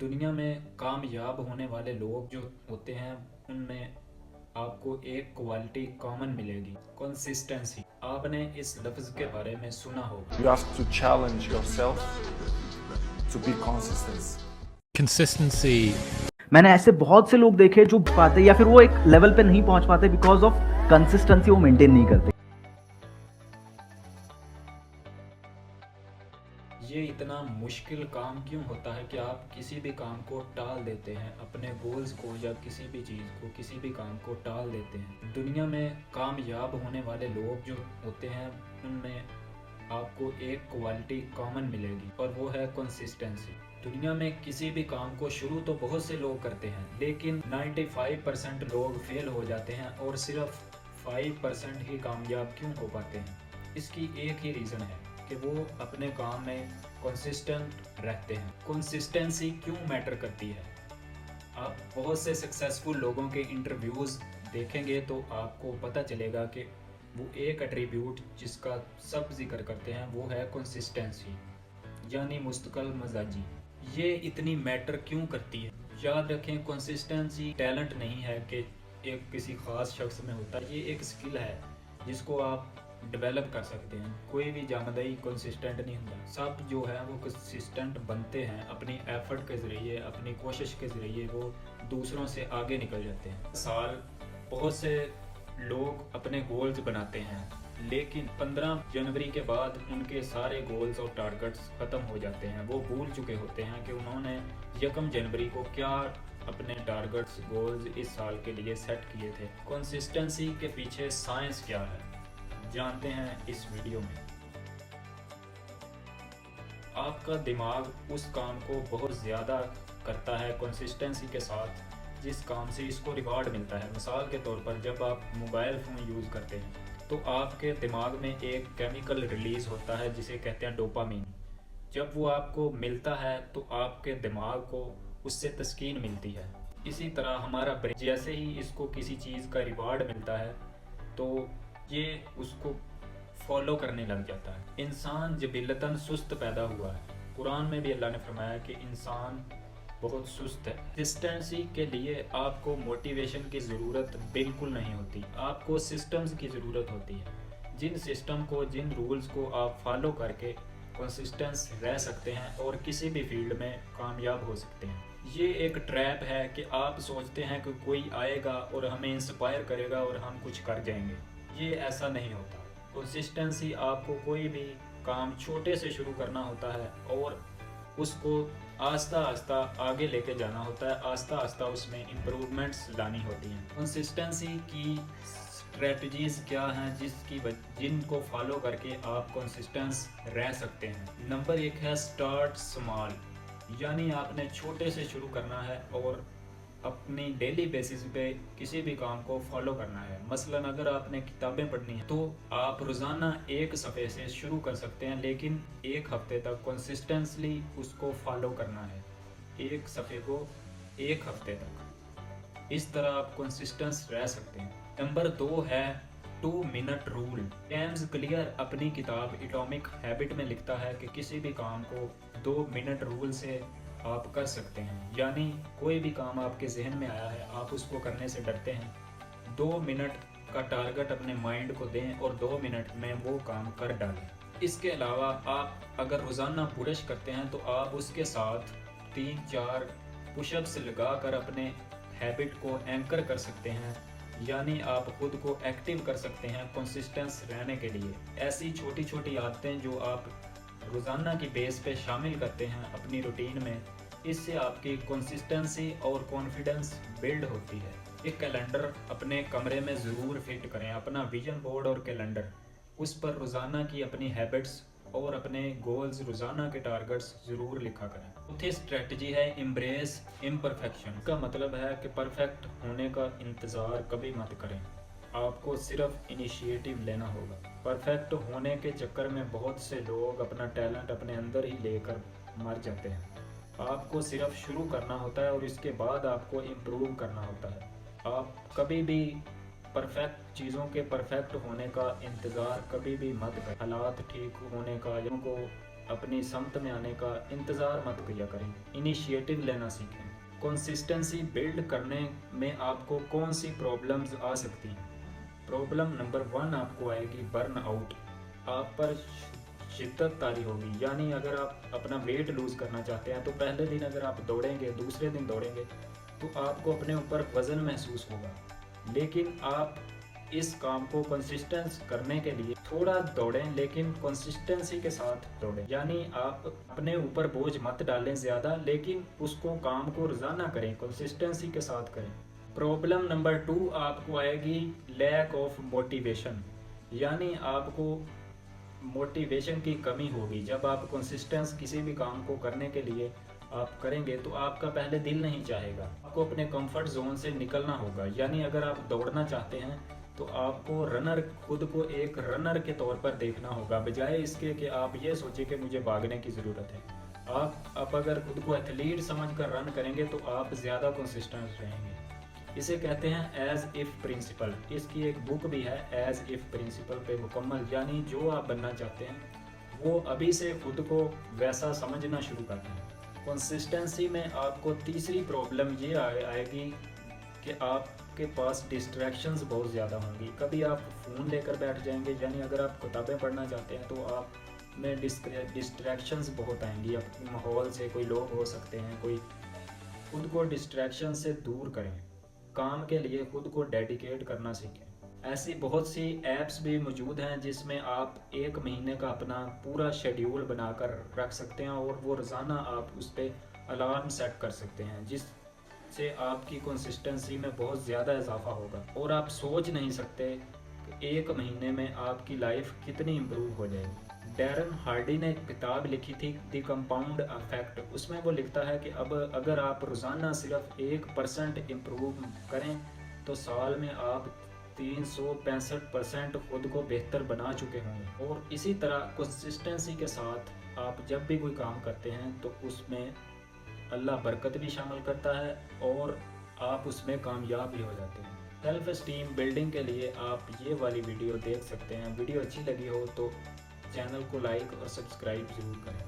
दुनिया में कामयाब होने वाले लोग जो होते हैं उनमें आपको एक क्वालिटी कॉमन मिलेगी, कंसिस्टेंसी। आपने इस लफ्ज़ के बारे में सुना होगा। You have to challenge yourself to be consistent. Consistency. मैंने ऐसे बहुत से लोग देखे जो पाते या फिर वो एक लेवल पे नहीं पहुंच पाते बिकॉज ऑफ कंसिस्टेंसी, वो मेंटेन नहीं करते। ये इतना मुश्किल काम क्यों होता है कि आप किसी भी काम को टाल देते हैं, अपने गोल्स को या किसी भी चीज़ को, किसी भी काम को टाल देते हैं। दुनिया में कामयाब होने वाले लोग जो होते हैं उनमें आपको एक क्वालिटी कॉमन मिलेगी और वो है कंसिस्टेंसी। दुनिया में किसी भी काम को शुरू तो बहुत से लोग करते हैं, लेकिन 95% लोग फेल हो जाते हैं और सिर्फ 5% ही कामयाब क्यों हो पाते हैं। इसकी एक ही रीज़न है कि वो अपने काम में कंसिस्टेंट रहते हैं। कंसिस्टेंसी क्यों मैटर करती है? आप बहुत से सक्सेसफुल लोगों के इंटरव्यूज़ देखेंगे तो आपको पता चलेगा कि वो एक एट्रीब्यूट जिसका सब जिक्र करते हैं वो है कंसिस्टेंसी, यानी मुस्तकिल मजाजी। ये इतनी मैटर क्यों करती है? याद रखें, कंसिस्टेंसी टैलेंट नहीं है कि एक किसी ख़ास शख्स में होता है। ये एक स्किल है जिसको आप डेवलप कर सकते हैं। कोई भी जामदाई कंसिस्टेंट नहीं होता। सब जो है वो कंसिस्टेंट बनते हैं अपनी एफर्ट के ज़रिए, अपनी कोशिश के ज़रिए वो दूसरों से आगे निकल जाते हैं। साल बहुत से लोग अपने गोल्स बनाते हैं, लेकिन 15 जनवरी के बाद उनके सारे गोल्स और टारगेट्स ख़त्म हो जाते हैं। वो भूल चुके होते हैं कि उन्होंने 1 जनवरी को क्या अपने टारगेट्स गोल्स इस साल के लिए सेट किए थे। कंसिस्टेंसी के पीछे साइंस क्या है, जानते हैं इस वीडियो में। आपका दिमाग उस काम को बहुत ज़्यादा करता है कंसिस्टेंसी के साथ जिस काम से इसको रिवार्ड मिलता है। मिसाल के तौर पर जब आप मोबाइल फ़ोन यूज़ करते हैं तो आपके दिमाग में एक केमिकल रिलीज़ होता है जिसे कहते हैं डोपामीन। जब वो आपको मिलता है तो आपके दिमाग को उससे तस्कीन मिलती है। इसी तरह हमारा ब्रेन जैसे ही इसको किसी चीज़ का रिवार्ड मिलता है तो ये उसको फॉलो करने लग जाता है। इंसान जबिलतन सुस्त पैदा हुआ है। कुरान में भी अल्लाह ने फरमाया कि इंसान बहुत सुस्त है। कंसिस्टेंसी के लिए आपको मोटिवेशन की ज़रूरत बिल्कुल नहीं होती, आपको सिस्टम्स की ज़रूरत होती है। जिन सिस्टम को, जिन रूल्स को आप फॉलो करके कंसिस्टेंस रह सकते हैं और किसी भी फील्ड में कामयाब हो सकते हैं। ये एक ट्रैप है कि आप सोचते हैं कि कोई आएगा और हमें इंस्पायर करेगा और हम कुछ कर जाएंगे। ये ऐसा नहीं होता। कंसिस्टेंसी आपको कोई भी काम छोटे से शुरू करना होता है और उसको आस्ता आस्ता आगे लेके जाना होता है, आस्ता आस्ता उसमें इम्प्रूवमेंट्स लानी होती हैं। कंसिस्टेंसी की स्ट्रेटजीज़ क्या हैं जिनको फॉलो करके आप कंसिस्टेंस रह सकते हैं? नंबर 1 है स्टार्ट स्मॉल, यानी आपने छोटे से शुरू करना है और अपनी डेली बेसिस पे किसी भी काम को फॉलो करना है। मसलन अगर आपने किताबें पढ़नी है तो आप रोज़ाना 1 सफ़े से शुरू कर सकते हैं, लेकिन 1 हफ्ते तक कंसिस्टेंटली उसको फॉलो करना है। 1 सफ़े को 1 हफ्ते तक, इस तरह आप कंसिस्टेंस रह सकते हैं। नंबर 2 है 2 मिनट रूल। जेम्स क्लियर अपनी किताब एटॉमिक हैबिट में लिखता है कि किसी भी काम को 2 मिनट रूल से आप कर सकते हैं। यानी कोई भी काम आपके जहन में आया है, आप उसको करने से डरते हैं, 2 मिनट का टारगेट अपने माइंड को दें और 2 मिनट में वो काम कर डालें। इसके अलावा आप अगर रोज़ाना पुश करते हैं तो आप उसके साथ 3-4 पुशअप्स लगा कर अपने हैबिट को एंकर कर सकते हैं, यानी आप खुद को एक्टिव कर सकते हैं कंसिस्टेंस रहने के लिए। ऐसी छोटी छोटी आदतें जो आप रोज़ाना की बेस पे शामिल करते हैं अपनी रूटीन में, इससे आपकी कंसिस्टेंसी और कॉन्फिडेंस बिल्ड होती है। एक कैलेंडर अपने कमरे में ज़रूर फिट करें, अपना विजन बोर्ड और कैलेंडर, उस पर रोज़ाना की अपनी हैबिट्स और अपने गोल्स, रोज़ाना के टारगेट्स ज़रूर लिखा करें। चौथी स्ट्रेटजी है एम्ब्रेस इम्परफेक्शन। का मतलब है कि परफेक्ट होने का इंतज़ार कभी मत करें, आपको सिर्फ इनिशिएटिव लेना होगा। परफेक्ट होने के चक्कर में बहुत से लोग अपना टैलेंट अपने अंदर ही लेकर मर जाते हैं। आपको सिर्फ शुरू करना होता है और इसके बाद आपको इम्प्रूव करना होता है। आप कभी भी परफेक्ट चीज़ों के परफेक्ट होने का इंतज़ार कभी भी मत करें। हालात ठीक होने का, जिनको अपनी समत में आने का इंतज़ार मत किया करें, इनिशिएटिव लेना सीखें। कंसिस्टेंसी बिल्ड करने में आपको कौन सी प्रॉब्लम्स आ सकती हैं? प्रॉब्लम नंबर 1 आपको आएगी बर्न आउट। आप पर शिद्दत तारी होगी, यानी अगर आप अपना वेट लूज़ करना चाहते हैं तो पहले दिन अगर आप दौड़ेंगे, दूसरे दिन दौड़ेंगे तो आपको अपने ऊपर वज़न महसूस होगा। लेकिन आप इस काम को कंसिस्टेंस करने के लिए थोड़ा दौड़ें, लेकिन कंसिस्टेंसी के साथ दौड़ें, यानी आप अपने ऊपर बोझ मत डालें ज़्यादा, लेकिन उसको काम को रोज़ाना करें, कंसिस्टेंसी के साथ करें। प्रॉब्लम नंबर 2 आपको आएगी लैक ऑफ मोटिवेशन, यानी आपको मोटिवेशन की कमी होगी। जब आप कंसिस्टेंस किसी भी काम को करने के लिए आप करेंगे तो आपका पहले दिल नहीं चाहेगा, आपको अपने कंफर्ट जोन से निकलना होगा। यानी अगर आप दौड़ना चाहते हैं तो आपको खुद को एक रनर के तौर पर देखना होगा, बजाय इसके कि आप ये सोचें कि मुझे भागने की ज़रूरत है। आप अगर खुद को एथलीट समझकर रन करेंगे तो आप ज़्यादा कंसिस्टेंट रहेंगे। इसे कहते हैं एज इफ़ प्रिंसिपल। इसकी एक बुक भी है एज इफ़ प्रिंसिपल पे मुकम्मल, यानी जो आप बनना चाहते हैं वो अभी से खुद को वैसा समझना शुरू कर दें। कंसिस्टेंसी में आपको तीसरी प्रॉब्लम ये आएगी कि आपके पास डिस्ट्रैक्शंस बहुत ज़्यादा होंगी। कभी आप फ़ोन लेकर बैठ जाएंगे, यानी अगर आप किताबें पढ़ना चाहते हैं तो आप में डिस्ट्रैक्शंस बहुत आएंगी। आपके माहौल से कोई लोग हो सकते हैं, कोई खुद को डिस्ट्रैक्शन से दूर करें। काम के लिए खुद को डेडिकेट करना सीखें। ऐसी बहुत सी ऐप्स भी मौजूद हैं जिसमें आप 1 महीने का अपना पूरा शेड्यूल बनाकर रख सकते हैं और वो रोज़ाना आप उस पर अलार्म सेट कर सकते हैं, जिससे आपकी कंसिस्टेंसी में बहुत ज़्यादा इजाफा होगा। और आप सोच नहीं सकते कि 1 महीने में आपकी लाइफ कितनी इम्प्रूव हो जाएगी। डैरन हार्डी ने एक किताब लिखी थी द कंपाउंड इफेक्ट। उसमें वो लिखता है कि अब अगर आप रोज़ाना सिर्फ 1% इम्प्रूव करें तो साल में आप 365% खुद को बेहतर बना चुके होंगे। और इसी तरह कंसिस्टेंसी के साथ आप जब भी कोई काम करते हैं तो उसमें अल्लाह बरकत भी शामिल करता है और आप उसमें कामयाब भी हो जाते हैं। सेल्फ एस्टीम बिल्डिंग के लिए आप ये वाली वीडियो देख सकते हैं। वीडियो अच्छी लगी हो तो चैनल को लाइक और सब्सक्राइब ज़रूर करें।